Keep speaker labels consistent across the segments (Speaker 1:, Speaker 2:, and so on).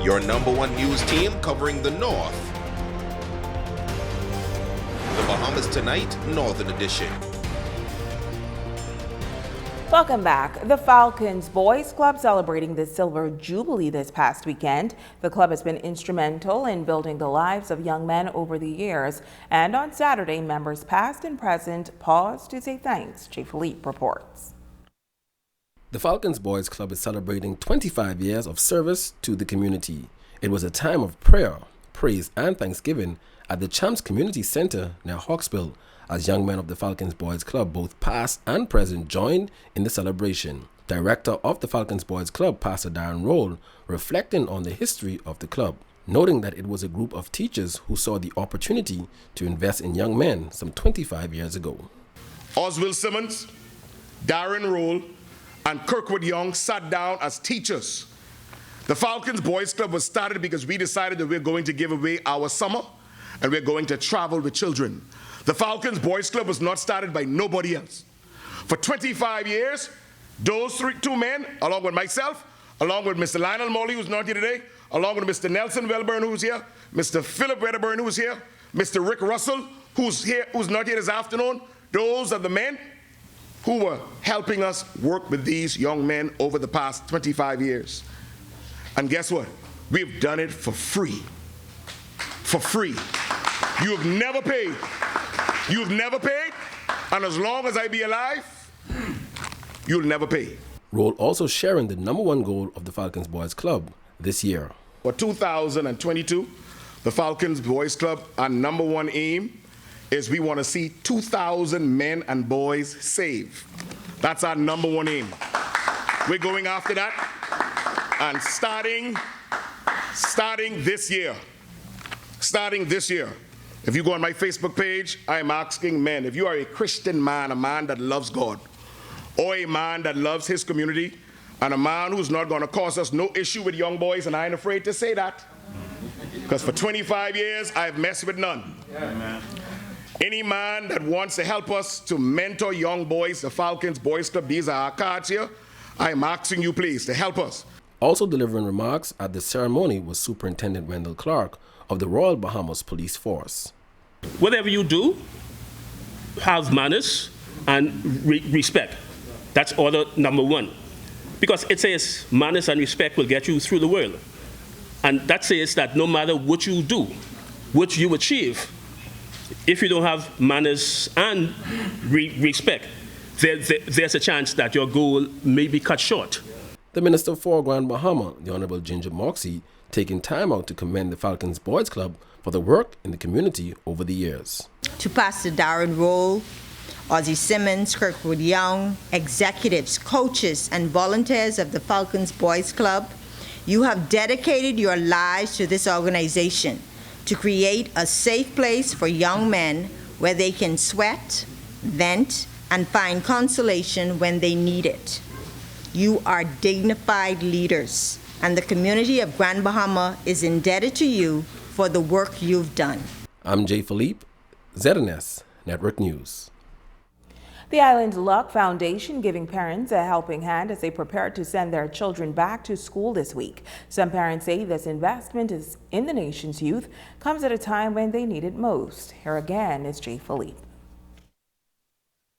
Speaker 1: your #1 news team covering the North. The Bahamas Tonight, Northern Edition.
Speaker 2: Welcome back. The Falcons Boys Club celebrating the Silver Jubilee this past weekend. The club has been instrumental in building the lives of young men over the years. And on Saturday, members past and present paused to say thanks. Jay Philippe reports.
Speaker 3: The Falcons Boys Club is celebrating 25 years of service to the community. It was a time of prayer, praise, and thanksgiving at the Champs Community Center near Hawksbill, as young men of the Falcons Boys Club, both past and present, joined in the celebration. Director of the Falcons Boys Club, Pastor Darren Roll, reflecting on the history of the club, noting that it was a group of teachers who saw the opportunity to invest in young men some 25 years ago.
Speaker 4: Oswald Simmons, Darren Roll, and Kirkwood Young sat down as teachers. The Falcons Boys Club was started because we decided that we're going to give away our summer and we're going to travel with children. The Falcons Boys Club was not started by nobody else. For 25 years, those two men, along with myself, along with Mr. Lionel Morley, who's not here today, along with Mr. Nelson Welburn, who's here, Mr. Philip Wedderburn, who's here, Mr. Rick Russell, who's not here this afternoon, those are the men who were helping us work with these young men over the past 25 years. And guess what? We've done it for free. For free. You have never paid. You've never paid, and as long as I be alive, you'll never pay.
Speaker 3: Roll also sharing the #1 goal of the Falcons Boys Club this year.
Speaker 4: For 2022, the Falcons Boys Club, our #1 aim is we want to see 2,000 men and boys saved. That's our #1 aim. We're going after that, and starting this year, if you go on my Facebook page, I am asking men, if you are a Christian man, a man that loves God, or a man that loves his community, and a man who's not going to cause us no issue with young boys, and I ain't afraid to say that, because for 25 years, I've messed with none. Yeah. Any man that wants to help us to mentor young boys, the Falcons Boys Club, these are our cards here, I am asking you please to help us.
Speaker 3: Also delivering remarks at the ceremony was Superintendent Wendell Clark of the Royal Bahamas Police Force.
Speaker 5: Whatever you do, have manners and respect. That's order #1. Because it says manners and respect will get you through the world. And that says that no matter what you do, what you achieve, if you don't have manners and respect, there's a chance that your goal may be cut short.
Speaker 3: The Minister for Grand Bahama, the Honorable Ginger Moxie, taking time out to commend the Falcons Boys Club for the work in the community over the years.
Speaker 6: To Pastor Darren Roll, Ozzie Simmons, Kirkwood Young, executives, coaches, and volunteers of the Falcons Boys Club, you have dedicated your lives to this organization to create a safe place for young men where they can sweat, vent, and find consolation when they need it. You are dignified leaders, and the community of Grand Bahama is indebted to you for the work you've done.
Speaker 3: I'm Jay Philippe, ZNS Network News.
Speaker 2: The Island Luck Foundation giving parents a helping hand as they prepare to send their children back to school this week. Some parents say this investment in the nation's youth comes at a time when they need it most. Here again is Jay Philippe.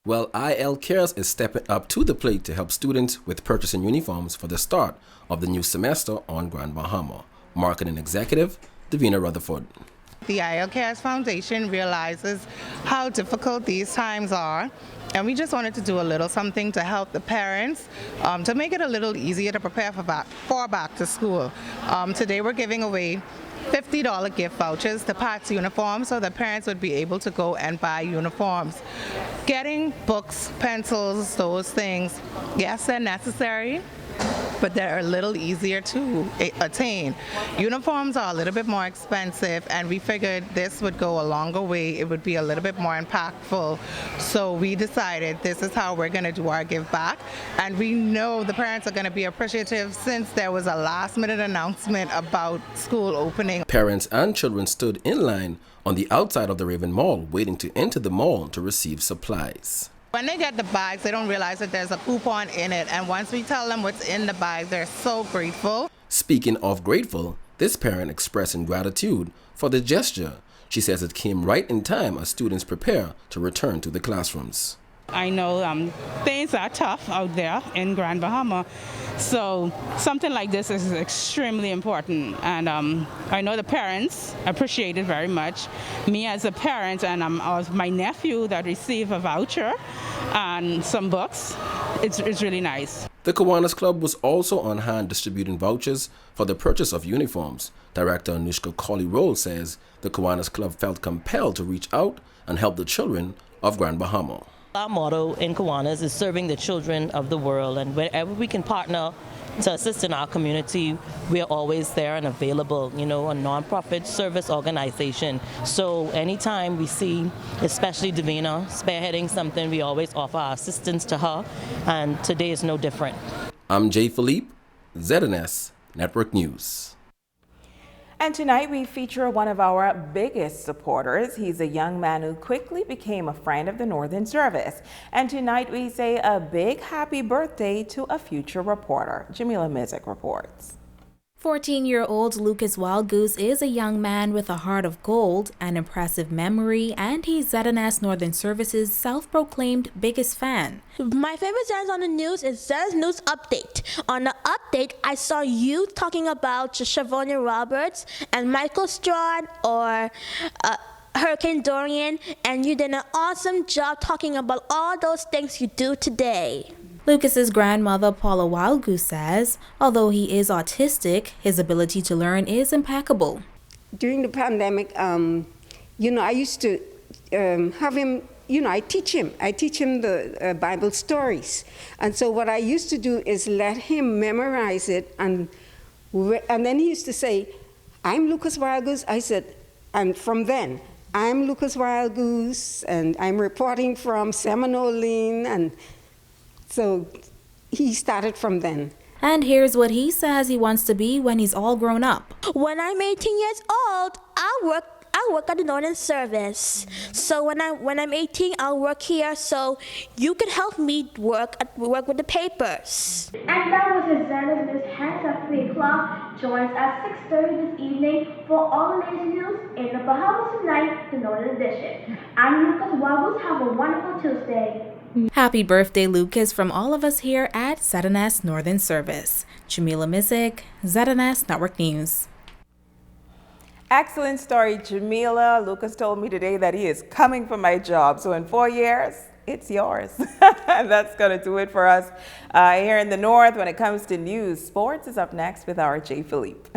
Speaker 3: Well, IL Cares is stepping up to the plate to help students with purchasing uniforms for the start of the new semester on Grand Bahama. Marketing Executive, Davina Rutherford.
Speaker 7: The IL Cares Foundation realizes how difficult these times are, and we just wanted to do a little something to help the parents to make it a little easier to prepare for back to school. Today we're giving away $50 gift vouchers to Pat's uniforms so the parents would be able to go and buy uniforms. Getting books, pencils, those things, yes, they're necessary, but they're a little easier to attain. Uniforms are a little bit more expensive, and we figured this would go a longer way. It would be a little bit more impactful. So we decided this is how we're going to do our give back, and we know the parents are going to be appreciative since there was a last-minute announcement about school opening.
Speaker 3: Parents and children stood in line on the outside of the Raven Mall, waiting to enter the mall to receive supplies.
Speaker 7: When they get the bags, they don't realize that there's a coupon in it, and once we tell them what's in the bag, they're so grateful.
Speaker 3: Speaking of grateful, This parent expressing gratitude for the gesture. She says it came right in time as students prepare to return to the classrooms.
Speaker 8: I know things are tough out there in Grand Bahama, so something like this is extremely important, and I know the parents appreciate it very much. Me as a parent and my nephew that received a voucher and some books, it's really nice.
Speaker 3: The Kiwanis Club was also on hand distributing vouchers for the purchase of uniforms. Director Anushka Colley-Roll says the Kiwanis Club felt compelled to reach out and help the children of Grand Bahama.
Speaker 9: Our motto in Kiwanis is serving the children of the world, and wherever we can partner to assist in our community, we are always there and available, a non-profit service organization. So anytime we see, especially Davina, spearheading something, we always offer our assistance to her, and today is no different.
Speaker 3: I'm Jay Philippe, ZNS Network News.
Speaker 2: And tonight we feature one of our biggest supporters. He's a young man who quickly became a friend of the Northern Service. And tonight we say a big happy birthday to a future reporter. Jamila Mizik reports.
Speaker 10: 14-year-old Lucas Wildgoose is a young man with a heart of gold, an impressive memory, and he's ZNS Northern Service's self-proclaimed biggest fan.
Speaker 11: My favorite channel on the news is ZNS News Update. On the update, I saw you talking about Shavonne Roberts and Michael Strawn or Hurricane Dorian, and you did an awesome job talking about all those things you do today.
Speaker 10: Lucas's grandmother, Paula Wildgoose, says although he is autistic, his ability to learn is impeccable.
Speaker 12: During the pandemic, I used to have him, I teach him the Bible stories. And so what I used to do is let him memorize it, and then he used to say, "I'm Lucas Wildgoose." I said, and from then, "I'm Lucas Wildgoose, and I'm reporting from Seminole," and so he started from then.
Speaker 10: And here's what he says he wants to be when he's all grown up.
Speaker 11: When I'm 18 years old, I'll work at the Northern Service. So when I'm 18, I'll work here, so you can help me work with the papers.
Speaker 13: And that was your ZNS News Hands at 3 o'clock. Join us at 6:30 this evening for all the latest news in the Bahamas Tonight, the Northern Edition. I'm Lucas Wildgoose. Have a wonderful Tuesday.
Speaker 10: Happy birthday, Lucas, from all of us here at ZNS Northern Service. Jamila Mizik, ZNS Network News.
Speaker 2: Excellent story, Jamila. Lucas told me today that he is coming for my job. So in 4 years, it's yours. And that's going to do it for us here in the North. When it comes to news, sports is up next with our Jay Philippe.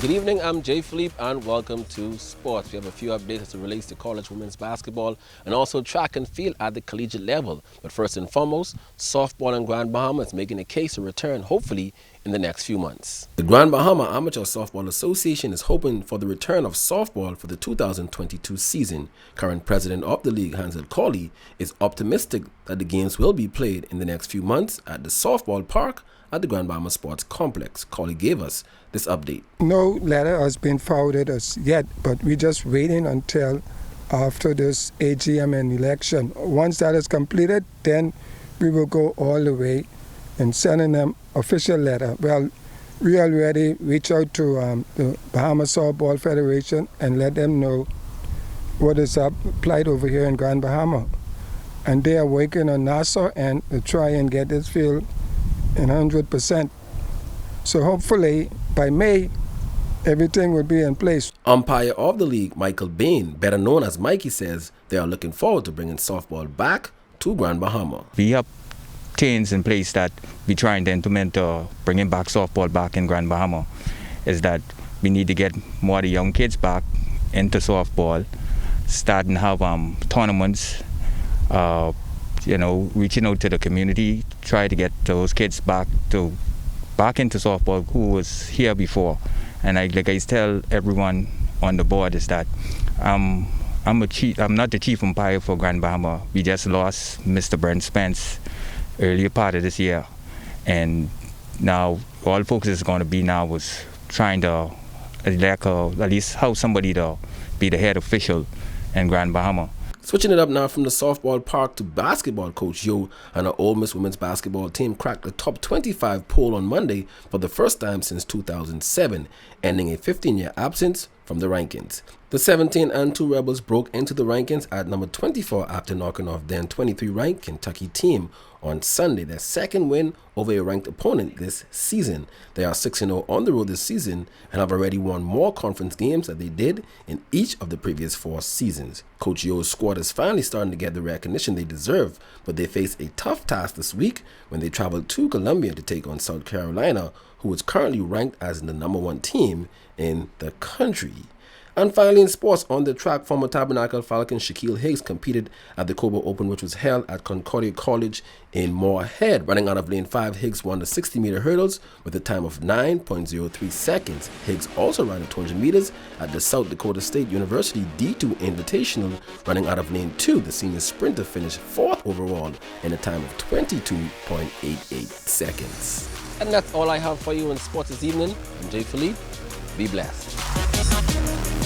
Speaker 3: Good evening, I'm Jay Philippe and welcome to Sports. We have a few updates as it relates to college women's basketball and also track and field at the collegiate level. But first and foremost, softball in Grand Bahama is making a case to return, hopefully, in the next few months. The Grand Bahama Amateur Softball Association is hoping for the return of softball for the 2022 season. Current president of the league, Hansel Colley, is optimistic that the games will be played in the next few months at the softball park at the Grand Bahama Sports Complex. Colley gave us this update.
Speaker 14: No letter has been forwarded us yet, but we're just waiting until after this AGM and election. Once that is completed, then we will go all the way and sending them official letter. Well, we already reached out to the Bahamas Softball Federation and let them know what is applied over here in Grand Bahama. And they are working on NASA and to try and get this field in 100%. So hopefully by May, everything will be in place.
Speaker 3: Umpire of the league, Michael Bain, better known as Mikey, says they are looking forward to bringing softball back to Grand Bahama.
Speaker 15: We have things in place that we trying to implement bringing back softball back in Grand Bahama. Is that we need to get more of the young kids back into softball, starting to have tournaments, reaching out to the community, try to get those kids back into softball who was here before. And I tell everyone on the board is that I'm not the chief umpire for Grand Bahama. We just lost Mr. Brent Spence earlier part of this year, and now all focus is going to be now was trying to elect at least have somebody to be the head official in Grand Bahama.
Speaker 3: Switching it up now from the softball park to basketball, Coach Yo and our Ole Miss women's basketball team cracked the top 25 poll on Monday for the first time since 2007, ending a 15-year absence from the rankings. The 17-2 Rebels broke into the rankings at number 24 after knocking off then 23-ranked Kentucky team on Sunday, their second win over a ranked opponent this season. They are 6-0 on the road this season and have already won more conference games than they did in each of the previous 4 seasons. Coach Yo's squad is finally starting to get the recognition they deserve, but they face a tough task this week when they travel to Columbia to take on South Carolina, who is currently ranked as the number 1 team in the country. And finally, in sports, on the track, former Tabernacle Falcon Shaquille Higgs competed at the Cobo Open, which was held at Concordia College in Moorhead. Running out of lane 5, Higgs won the 60-meter hurdles with a time of 9.03 seconds. Higgs also ran the 200 meters at the South Dakota State University D2 Invitational. Running out of lane 2, the senior sprinter finished 4th overall in a time of 22.88 seconds. And that's all I have for you in sports this evening. I'm Jay Philippe. Be blessed.